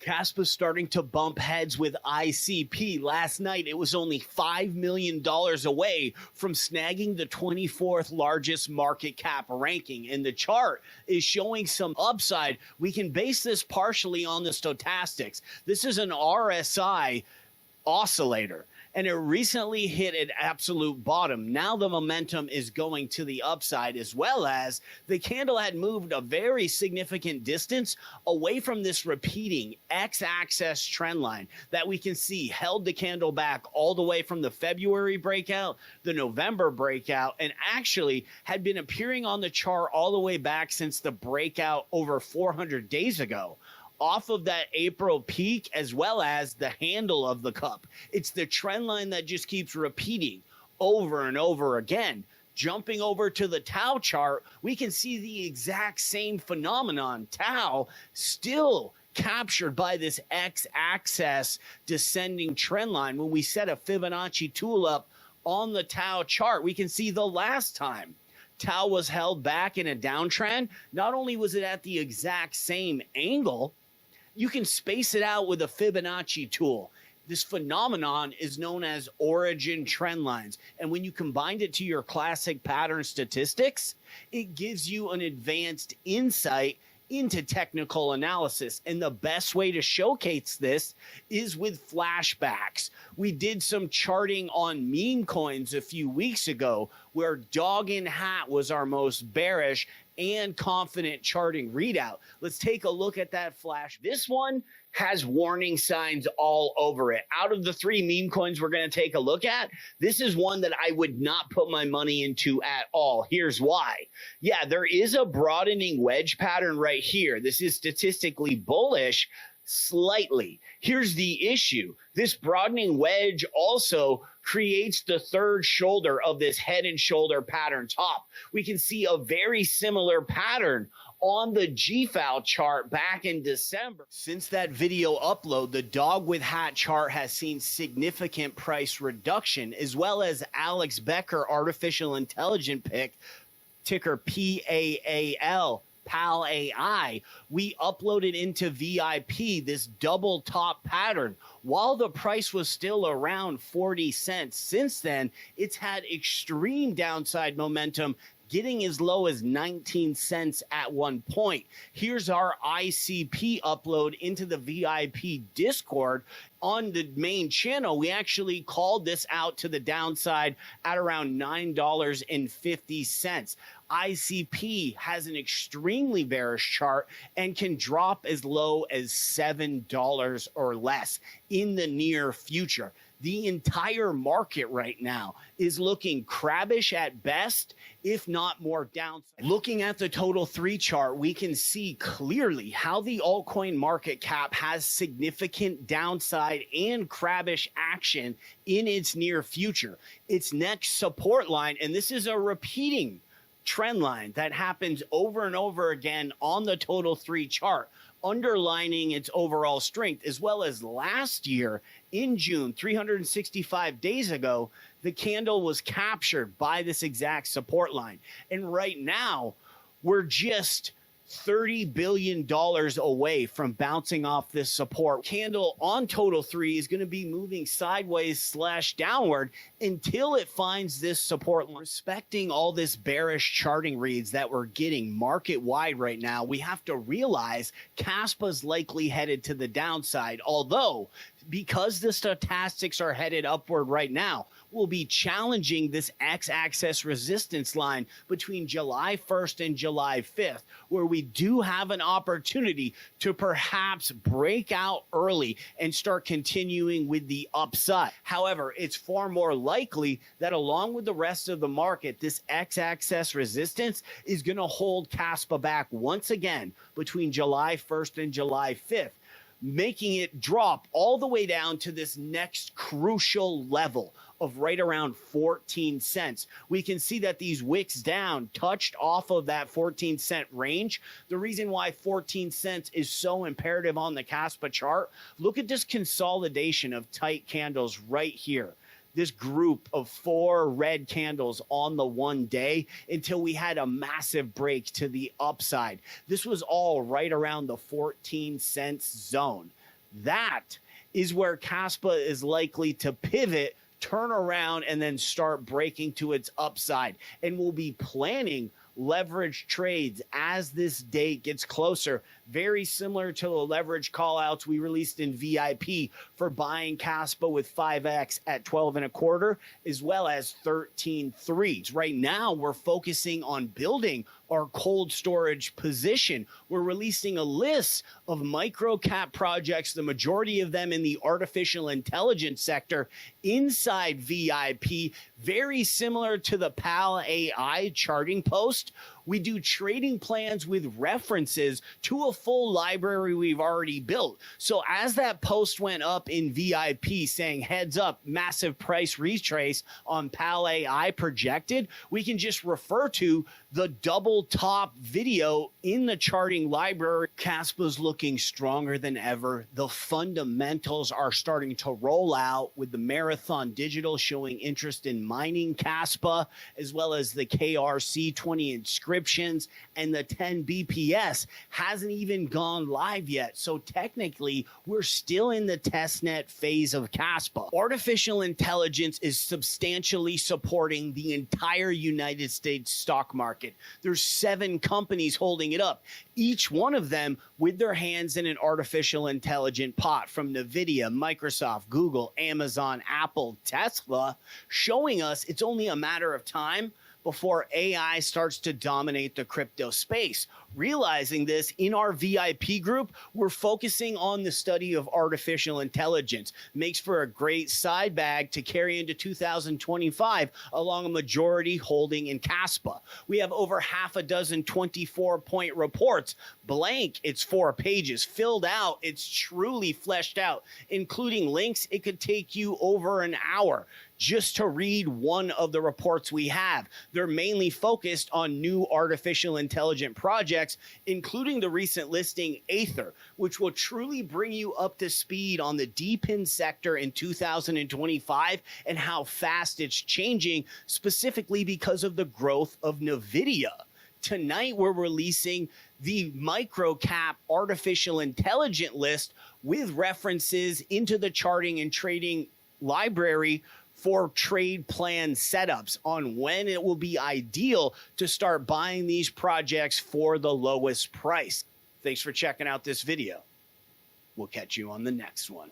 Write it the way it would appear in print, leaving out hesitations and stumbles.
Kaspa's starting to bump heads with ICP. Last night, it was only $5 million away from snagging the 24th largest market cap ranking. And the chart is showing some upside. We can base this partially on the stochastics. This is an RSI oscillator, and it recently hit an absolute bottom. Now the momentum is going to the upside, as well as the candle had moved a very significant distance away from this repeating x-axis trend line that we can see held the candle back all the way from the February breakout, the November breakout, and actually had been appearing on the chart all the way back since the breakout over 400 days ago, off of that April peak, as well as the handle of the cup. It's the trend line that just keeps repeating over and over again. Jumping over to the TAO chart, we can see the exact same phenomenon. TAO still captured by this x-axis descending trend line. When we set a Fibonacci tool up on the TAO chart, we can see the last time TAO was held back in a downtrend, not only was it at the exact same angle, you can space it out with a Fibonacci tool. This phenomenon is known as origin trend lines. And when you combine it to your classic pattern statistics, it gives you an advanced insight into technical analysis. And the best way to showcase this is with flashbacks. We did some charting on memecoins a few weeks ago, where dog in hat was our most bearish and confident charting readout. Let's take a look at that flash. This one has warning signs all over it. Out of the three meme coins we're going to take a look at, this is one that I would not put my money into at all. Here's why. Yeah, there is a broadening wedge pattern right here. This is statistically bullish slightly. Here's the issue. This broadening wedge also creates the third shoulder of this head and shoulder pattern top. We can see a very similar pattern on the GFAL chart back in December. Since that video upload, the dog with hat chart has seen significant price reduction, as well as Alex Becker artificial intelligence pick, ticker PAAL. PAAL AI, we uploaded into VIP this double top pattern while the price was still around 40 cents. Since then, it's had extreme downside momentum, getting as low as 19 cents at one point. Here's our ICP upload into the VIP Discord. On the main channel, we actually called this out to the downside at around $9.50. ICP has an extremely bearish chart and can drop as low as $7 or less in the near future. The entire market right now is looking crabbish at best, if not more downside. Looking at the total 3 chart, we can see clearly how the altcoin market cap has significant downside and crabbish action in its near future. Its next support line, and this is a repeating trend line that happens over and over again on the total 3 chart, underlining its overall strength, as well as last year in June, 365 days ago, the candle was captured by this exact support line. And right now, we're just $30 billion away from bouncing off this support. Candle on total 3 is going to be moving sideways / downward until it finds this support line. Respecting all this bearish charting reads that we're getting market wide right now, we have to realize Caspa's likely headed to the downside, although because the stochastics are headed upward right now, we'll be challenging this x-axis resistance line between July 1st and July 5th, where we do have an opportunity to perhaps break out early and start continuing with the upside. However, it's far more likely that along with the rest of the market, this x-axis resistance is going to hold Caspa back once again between July 1st and July 5th, making it drop all the way down to this next crucial level of right around 14 cents. We can see that these wicks down touched off of that 14-cent range. The reason why 14 cents is so imperative on the Caspa chart, look at this consolidation of tight candles right here. This group of 4 red candles on the one day until we had a massive break to the upside. This was all right around the 14 cents zone. That is where Kaspa is likely to pivot, turn around, and then start breaking to its upside. And we'll be planning leverage trades as this date gets closer, very similar to the leverage callouts we released in VIP for buying Caspa with 5x at 12.25, as well as 13.3. Right now, we're focusing on building our cold storage position. We're releasing a list of micro cap projects, the majority of them in the artificial intelligence sector inside VIP, very similar to the PAAL AI charting post. We do trading plans with references to a full library we've already built. So as that post went up in VIP saying heads up, massive price retrace on PAAL AI projected, we can just refer to the double top video in the charting library. Caspa's looking stronger than ever. The fundamentals are starting to roll out with the Marathon Digital showing interest in mining Caspa, as well as the KRC20 inscriptions, and the 10 BPS hasn't even gone live yet. So technically, we're still in the testnet phase of Caspa. Artificial intelligence is substantially supporting the entire United States stock market. There's 7 companies holding it up, each one of them with their hands in an artificial intelligent pot, from NVIDIA, Microsoft, Google, Amazon, Apple, Tesla, showing us it's only a matter of time before AI starts to dominate the crypto space. Realizing this, in our VIP group, we're focusing on the study of artificial intelligence. Makes for a great side bag to carry into 2025 along a majority holding in Caspa. We have over half a dozen 24-point reports. Blank, it's 4 pages. Filled out, it's truly fleshed out, including links. It could take you over an hour just to read one of the reports we have. They're mainly focused on new artificial intelligent projects, including the recent listing Aether, which will truly bring you up to speed on the DePIN sector in 2025 and how fast it's changing, specifically because of the growth of NVIDIA. Tonight, we're releasing the microcap artificial intelligent list with references into the charting and trading library for trade plan setups on when it will be ideal to start buying these projects for the lowest price. Thanks for checking out this video. We'll catch you on the next one.